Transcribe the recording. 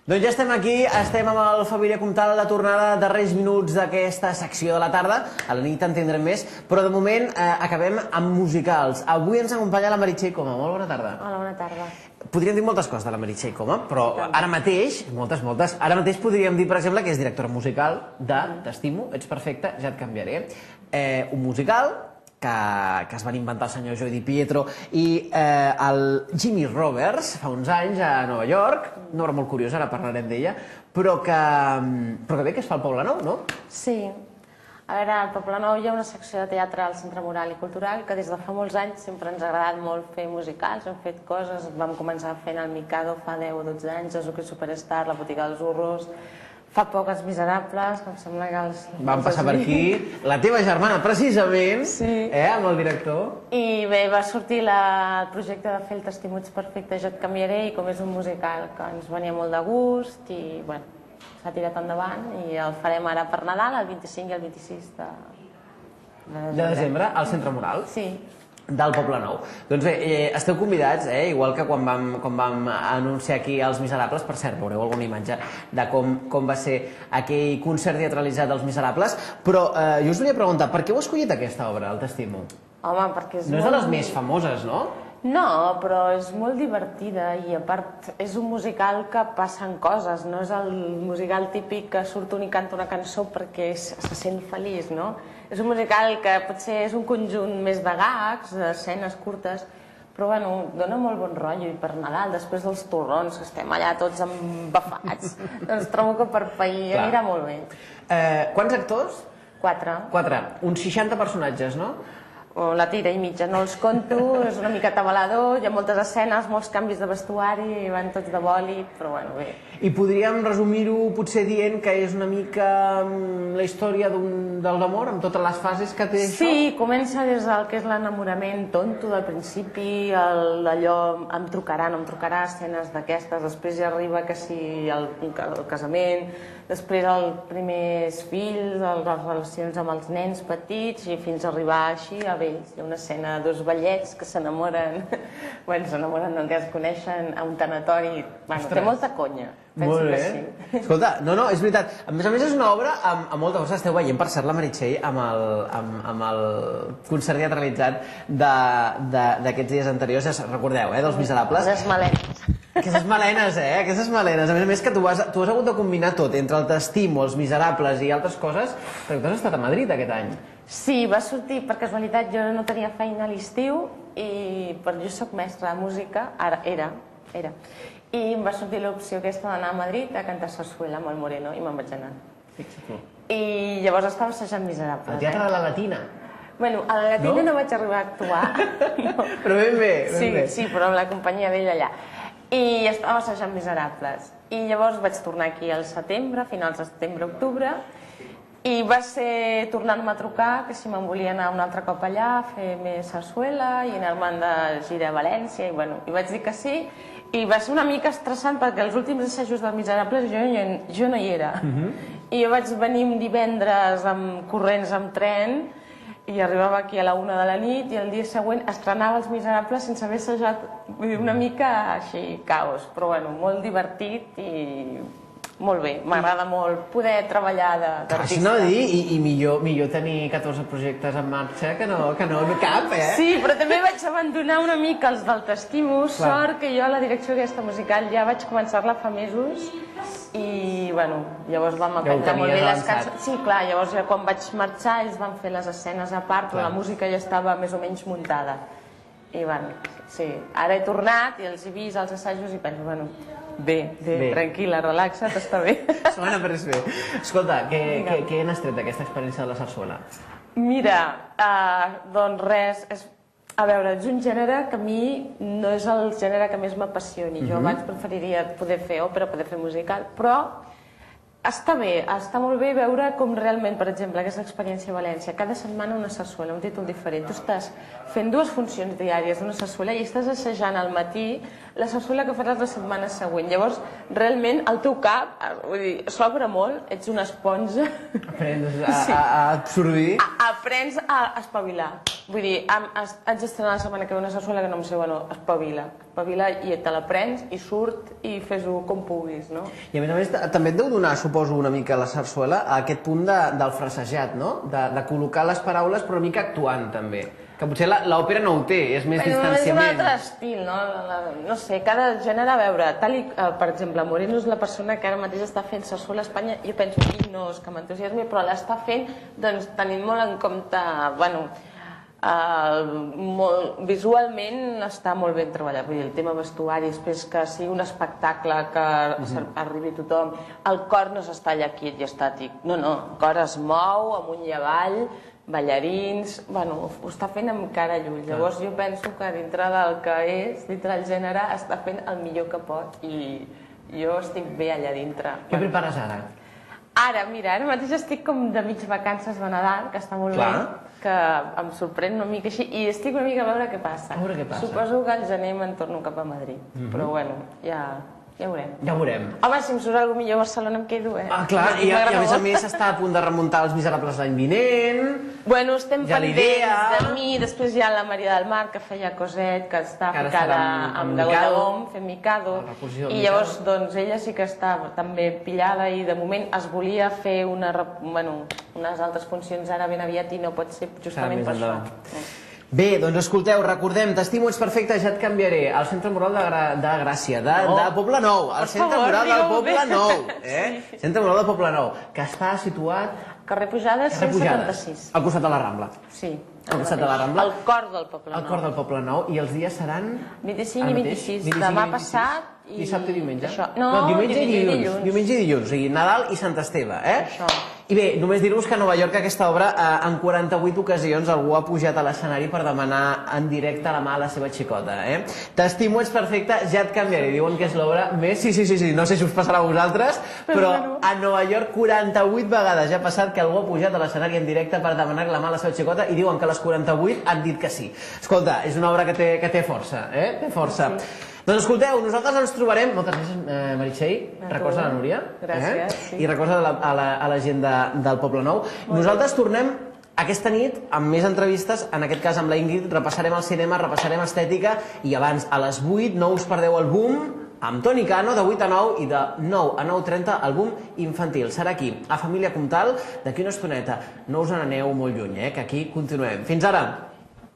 Doncs ja estem aquí, estem amb el Família Comtal, la tornada, darrers minuts d'aquesta secció de la tarda. A la nit en tindrem més, però de moment acabem amb musicals. Avui ens acompanya la Meritxell Coma. Molt bona tarda. Hola, bona tarda. Podríem dir moltes coses de la Meritxell Coma, però ara mateix, ara mateix podríem dir, per exemple, que és directora musical de T'estimo, ets perfecta, ja et canviaré. Un musical que es van inventar el senyor Joey Di Pietro i el Jimmy Roberts fa uns anys a Nova York, una obra molt curiosa, ara parlarem d'ella, però que bé que es fa al Poblenou, no? Sí. A veure, al Poblenou hi ha una secció de teatre al Centre Moral i Cultural que des de fa molts anys sempre ens ha agradat molt fer musicals, hem fet coses, vam començar fent el Mikado fa 10 o 12 anys, el Zucchi Superstar, la Botiga dels Urros, fa poc Els Miserables, que em sembla que els... Vam passar per aquí, la teva germana, precisament, amb el director. I bé, va sortir el projecte de fer el T'estimo, ets perfecte, jo et canviaré, i com és un musical que ens venia molt de gust, i bueno, s'ha tirat endavant, i el farem ara per Nadal, el 25 i el 26 de desembre, al Centre Moral? Sí. Del Poblenou. Doncs bé, esteu convidats, igual que quan vam anunciar aquí Els Miserables, per cert, veureu alguna imatge de com va ser aquell concert teatralitzat dels Miserables, però jo us volia preguntar, per què heu escollit aquesta obra, el T'estimo? Home, perquè és no és de les més famoses, no? No, però és molt divertida i a part és un musical que passen coses, no és el musical típic que surt un i canta una cançó perquè se sent feliç, no? És un musical que potser és un conjunt més de gags, d'escenes curtes, però bueno, dona molt bon rotllo i per Nadal, després dels torrons, que estem allà tots embafats, doncs trobo que per pair anirà molt bé. Quants actors? 4. 4. Uns 60 personatges, no? O la tira i mitja, no els conto, és una mica atabalador, hi ha moltes escenes, molts canvis de vestuari, van tots de boli, però bueno, bé. I podríem resumir-ho potser dient que és una mica la història del amor, amb totes les fases que té això? Sí, comença des del que és l'enamorament tonto del principi, allò em trucarà, no em trucarà, escenes d'aquestes, després ja arriba que si el casament, després els primers fills, les relacions amb els nens petits i fins a arribar així a vells. Hi ha una escena de 2 vellets que s'enamoren, bueno, s'enamoren, no, que es coneixen a un tanatori. Bueno, té molta conya. Molt bé. Escolta, no, és veritat. A més és una obra amb molta força. Esteu veient, per cert, la Meritxell amb el concert teatralitzat d'aquests dies anteriors. Recordeu, dels Miserables. Les malenes. Aquestes malenes, aquestes malenes. A més que tu has hagut de combinar tot, entre el T'estimo, Els Miserables i altres coses, perquè tu has estat a Madrid aquest any. Sí, va sortir, per casualitat, jo no tenia feina a l'estiu, però jo soc mestra de música, era, i em va sortir l'opció aquesta d'anar a Madrid a cantar sarsuela amb el Moreno, i me'n vaig anar. Fixa't tu. I llavors estava assajant Miserables. Al Teatre de la Latina. Bueno, a la Latina no vaig arribar a actuar. Però ben bé. Sí, però amb la companyia d'ell allà. I estava assajant Miserables. I llavors vaig tornar aquí al setembre, finals de setembre, octubre, i va ser tornant-me a trucar que si me'n volia anar un altre cop allà a fer més sarsuela i anar-me'n de gira a València, i vaig dir que sí, i va ser una mica estressant perquè els últims assajos dels Miserables jo no hi era. I jo vaig venir un divendres corrents amb tren i arribava aquí a la 1 de la nit i el dia següent estrenava Els Miserables sense haver assajat, una mica així, caos, però bueno, molt divertit i molt bé, m'agrada molt poder treballar d'artista. No dir, i millor tenir 14 projectes en marxa que no cap, Sí, però també vaig abandonar una mica els del T'estimo, sort que jo la direcció d'aquesta musical ja vaig començar-la fa mesos i, bueno, llavors vam aprendre molt bé les cançons. Sí, clar, llavors ja quan vaig marxar ells van fer les escenes a part, però la música ja estava més o menys muntada. I, bueno, sí, ara he tornat i els he vist als assajos i penso, bueno, bé, tranquil·la, relaxa't, està bé. Bueno, però és bé. Escolta, què n'has tret d'aquesta experiència de la sarsuela? Mira, doncs res, a veure, és un gènere que a mi no és el gènere que més m'apassioni. Jo abans preferiria poder fer òpera, poder fer musical, però està bé, està molt bé veure com realment, per exemple, aquesta experiència a València, cada setmana una sarsuela, un títol diferent. Tu estàs fent 2 funcions diàries d'una sarsuela i estàs assajant al matí la sarsuela que faràs la setmana següent. Llavors, realment, el teu cap, s'obre molt, ets una esponja. Aprens a absorbir. Aprens a espavilar. Vull dir, haig d'estrenar la setmana que ve una sarsuela que no em sé, bueno, espavila i te la prens i surt i fes-ho com puguis, no? I a més, també et deu donar, suposo, una mica la sarsuela a aquest punt del frasejat, no? De col·locar les paraules però una mica actuant, també. Que potser l'òpera no ho té, és més distanciament. És un altre estil, no? No sé, cada gènere, a veure, per exemple, Moreno és la persona que ara mateix està fent sarsuela a Espanya, jo penso, no és que m'entusiasmi, però l'està fent doncs, tenint molt en compte, bueno, visualment està molt ben treballat, vull dir, el tema vestuari, després que sigui un espectacle que arribi a tothom, el cor no s'està allà quiet i estàtic, no, el cor es mou amunt i avall, ballarins, bueno, ho està fent amb cara i ull, llavors jo penso que dintre del que és, dintre del gènere, està fent el millor que pot i jo estic bé allà dintre. Què prepares ara? Ara, mira, ara mateix estic com de mig vacances de Nadal, que està molt bé, que em sorprèn una mica així, i estic una mica a veure què passa. Suposo que al gener me'n torno cap a Madrid, però bueno, ja veurem. Ja ho veurem. Home, si em surt alguna millor a Barcelona em quedo, eh? Ah, clar, i a més està a punt de remuntar Els Miserables l'any vinent. Bueno, estem pendents de mi, després hi ha la Maria del Mar, que feia coset, que està ficada amb Gagón, fent Mikado, i llavors, doncs, ella sí que està també pillada i de moment es volia fer unes altres funcions ara ben aviat i no pot ser justament per això. Bé, doncs escolteu, recordem, T'estimo, ets perfecte, ja et canviaré, al Centre Moral de Gràcia, de Poble Nou, al Centre Moral del Poble Nou, Centre Moral del Poble Nou, que està situat... Carrer Pujades 176. Al costat de la Rambla. Sí. Al costat de la Rambla. Al cor del Poble Nou. Al cor del Poble Nou, i els dies seran... 25 i 26, demà passat i... Dissabte i diumenge? No, diumenge i dilluns. Diumenge i dilluns, o sigui, Nadal i Sant Esteve, Això. I bé, només dir-vos que a Nova York aquesta obra en 48 ocasions algú ha pujat a l'escenari per demanar en directe la mà a la seva xicota, T'estimo, ets perfecte, ja et canviaré. Diuen que és l'obra més... Sí, no sé si us passarà a vosaltres, però a Nova York 48 vegades ja ha passat que algú ha pujat a l'escenari en directe per demanar la mà a la seva xicota i diuen que les 48 han dit que sí. Escolta, és una obra que té força, Té força. Doncs escolteu, nosaltres ens trobarem... Moltes gràcies, Meritxell. Records a la Núria. Gràcies. I records a la gent del Poble Nou. Nosaltres tornem aquesta nit amb més entrevistes, en aquest cas amb la Ingrid, repassarem el cinema, repassarem estètica, i abans, a les 8, no us perdeu el Boom, amb Toni Cano, de 8 a 9, i de 9 a 9:30, el Boom infantil. Serà aquí, a Família Comtal, d'aquí una estoneta. No us n'aneu molt lluny, que aquí continuem. Fins ara!